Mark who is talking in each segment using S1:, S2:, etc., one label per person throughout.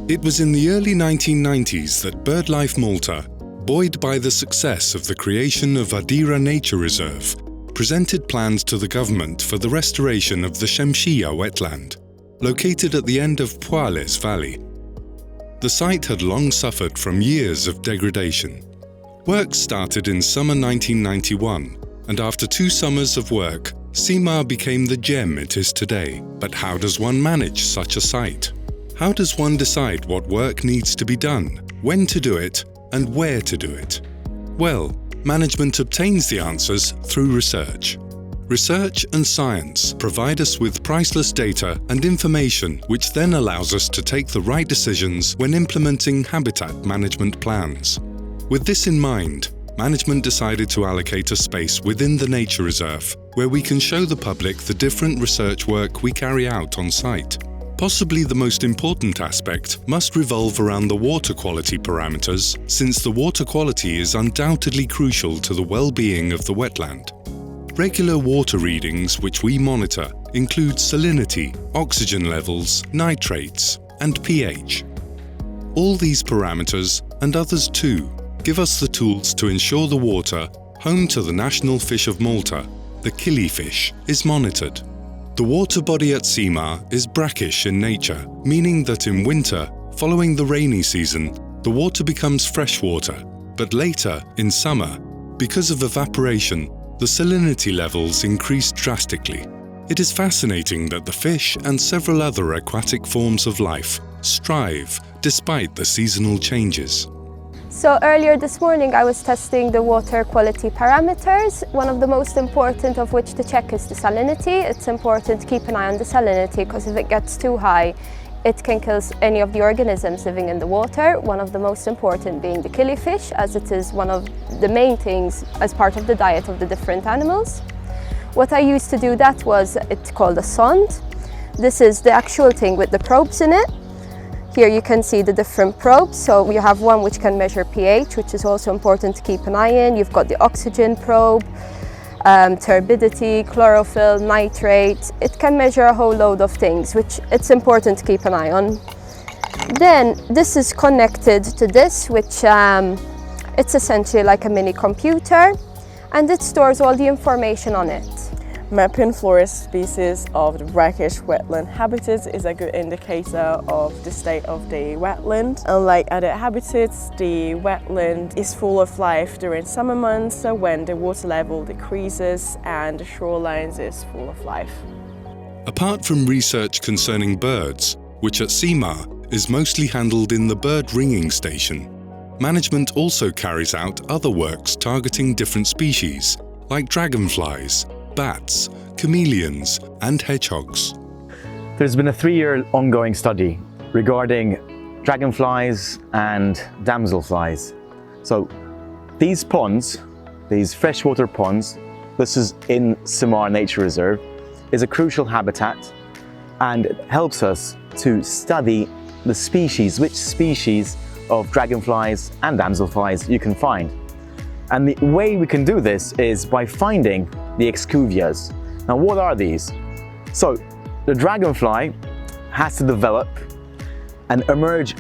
S1: It was in the early 1990s that BirdLife Malta, buoyed by the success of the creation of Simar Nature Reserve, presented plans to the government for the restoration of the Chameleons wetland, located at the end of Poales Valley. The site had long suffered from years of degradation. Work started in summer 1991, and after 2 summers of work, Simar became the gem it is today. But how does one manage such a site? How does one decide what work needs to be done, when to do it, and where to do it? Well, management obtains the answers through research. Research and science provide us with priceless data and information which then allows us to take the right decisions when implementing habitat management plans. With this in mind, management decided to allocate a space within the nature reserve where we can show the public the different research work we carry out on site. Possibly the most important aspect must revolve around the water quality parameters, since the water quality is undoubtedly crucial to the well-being of the wetland. Regular water readings which we monitor include salinity, oxygen levels, nitrates, and pH. All these parameters, and others too, give us the tools to ensure the water, home to the national fish of Malta, the killifish, is monitored. The water body at Simar is brackish in nature, meaning that in winter, following the rainy season, the water becomes freshwater, but later, in summer, because of evaporation, the salinity levels increase drastically. It is fascinating that the fish and several other aquatic forms of life strive despite the seasonal changes.
S2: So earlier this morning I was testing the water quality parameters, one of the most important of which to check is the salinity. It's important to keep an eye on the salinity because if it gets too high, it can kill any of the organisms living in the water, one of the most important being the killifish, as it is one of the main things as part of the diet of the different animals. What I used to do that was, it's called a sonde. This is the actual thing with the probes in it. Here you can see the different probes. So you have one which can measure pH, which is also important to keep an eye in. You've got the oxygen probe, turbidity, chlorophyll, nitrate. It can measure a whole load of things, which it's important to keep an eye on. Then this is connected to this, which it's essentially like a mini computer, and it stores all the information on it.
S3: Mapping florist species of the brackish wetland habitats is a good indicator of the state of the wetland. Unlike other habitats, the wetland is full of life during summer months when the water level decreases and the shorelines is full of life.
S1: Apart from research concerning birds, which at Simar is mostly handled in the bird ringing station, management also carries out other works targeting different species, like dragonflies, bats, chameleons, and hedgehogs.
S4: There's been a 3-year ongoing study regarding dragonflies and damselflies. So these ponds, these freshwater ponds, this is in Simar Nature Reserve, is a crucial habitat and it helps us to study the species, which species of dragonflies and damselflies you can find. And the way we can do this is by finding the exuvias. Now, what are these? So, the dragonfly has to develop and emerge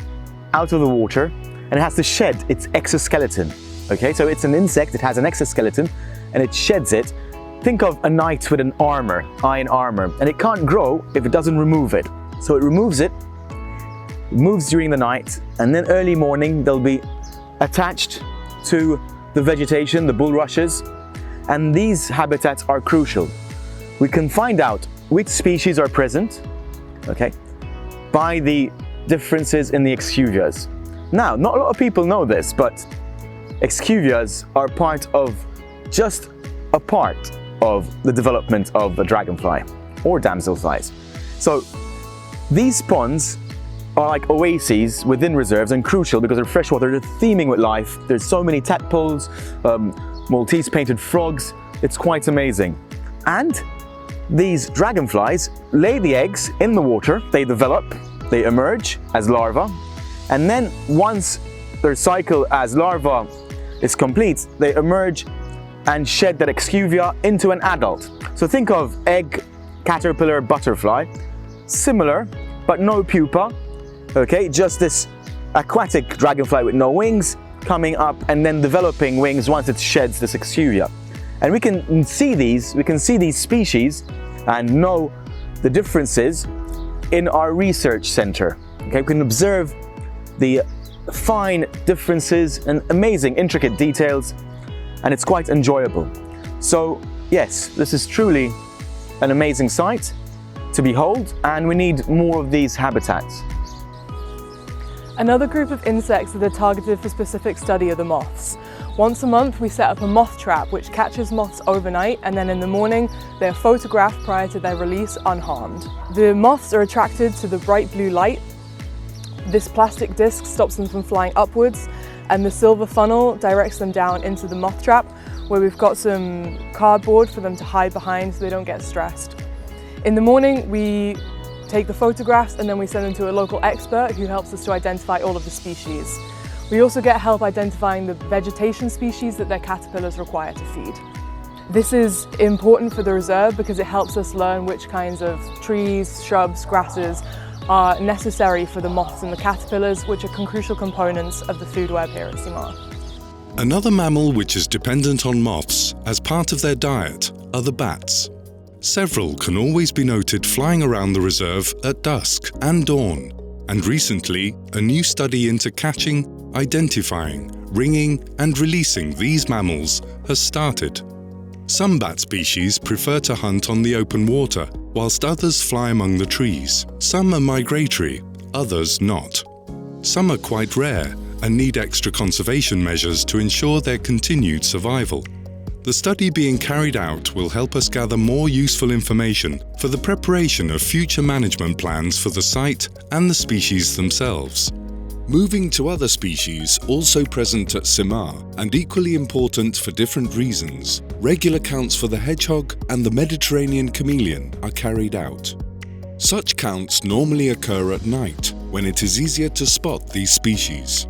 S4: out of the water, and it has to shed its exoskeleton. Okay, so it's an insect, it has an exoskeleton, and it sheds it. Think of a knight with an armor, iron armor, and it can't grow if it doesn't remove it. So it removes it, moves during the night, and then early morning they'll be attached to the vegetation, the bulrushes, and these habitats are crucial. We can find out which species are present, okay, by the differences in the exuvias. Now, not a lot of people know this, but exuvias are just a part of the development of the dragonfly or damselflies. So these ponds are like oases within reserves and crucial because they're freshwater, they're teeming with life. There's so many tadpoles, Maltese painted frogs. It's quite amazing. And these dragonflies lay the eggs in the water, they develop, they emerge as larvae, and then once their cycle as larvae is complete, they emerge and shed that exuvia into an adult. So think of egg, caterpillar, butterfly, similar, but no pupa, Okay, just this aquatic dragonfly with no wings coming up and then developing wings once it sheds this exuria. And we can see these species and know the differences in our research center. Okay, we can observe the fine differences and amazing intricate details, and it's quite enjoyable. So yes, this is truly an amazing sight to behold, and we need more of these habitats.
S3: Another group of insects that are targeted for specific study are the moths. Once a month we set up a moth trap which catches moths overnight, and then in the morning they are photographed prior to their release unharmed. The moths are attracted to the bright blue light. This plastic disc stops them from flying upwards, and the silver funnel directs them down into the moth trap, where we've got some cardboard for them to hide behind so they don't get stressed. In the morning we take the photographs and then we send them to a local expert who helps us to identify all of the species. We also get help identifying the vegetation species that their caterpillars require to feed. This is important for the reserve because it helps us learn which kinds of trees, shrubs, grasses are necessary for the moths and the caterpillars, which are crucial components of the food web here at Simar.
S1: Another mammal which is dependent on moths as part of their diet are the bats. Several can always be noted flying around the reserve at dusk and dawn, and recently a new study into catching, identifying, ringing and releasing these mammals has started. Some bat species prefer to hunt on the open water, whilst others fly among the trees. Some are migratory, others not. Some are quite rare and need extra conservation measures to ensure their continued survival. The study being carried out will help us gather more useful information for the preparation of future management plans for the site and the species themselves. Moving to other species also present at Simar and equally important for different reasons, regular counts for the hedgehog and the Mediterranean chameleon are carried out. Such counts normally occur at night when it is easier to spot these species.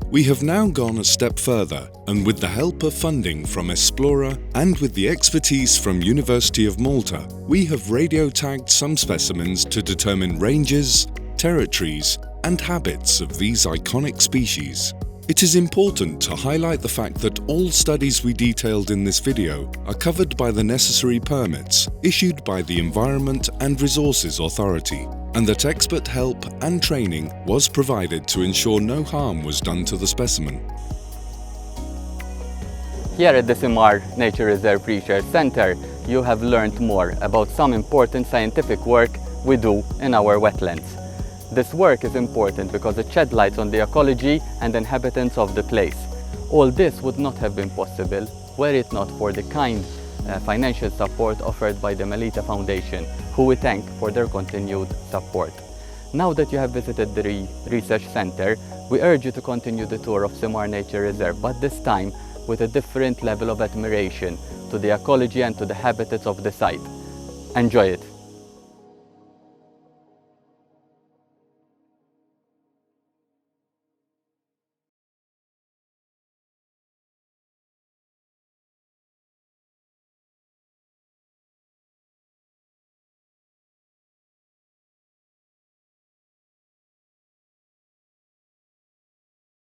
S1: We have now gone a step further, and with the help of funding from Explora and with the expertise from University of Malta, we have radio tagged some specimens to determine ranges, territories and habits of these iconic species. It is important to highlight the fact that all studies we detailed in this video are covered by the necessary permits issued by the Environment and Resources Authority, and that expert help and training was provided to ensure no harm was done to the specimen.
S5: Here at the Simar Nature Reserve Research Center, you have learned more about some important scientific work we do in our wetlands. This work is important because it sheds light on the ecology and inhabitants of the place. All this would not have been possible were it not for the kind financial support offered by the Melita Foundation, who we thank for their continued support. Now that you have visited the Research Center, we urge you to continue the tour of Simar Nature Reserve, but this time with a different level of admiration to the ecology and to the habitats of the site. Enjoy it!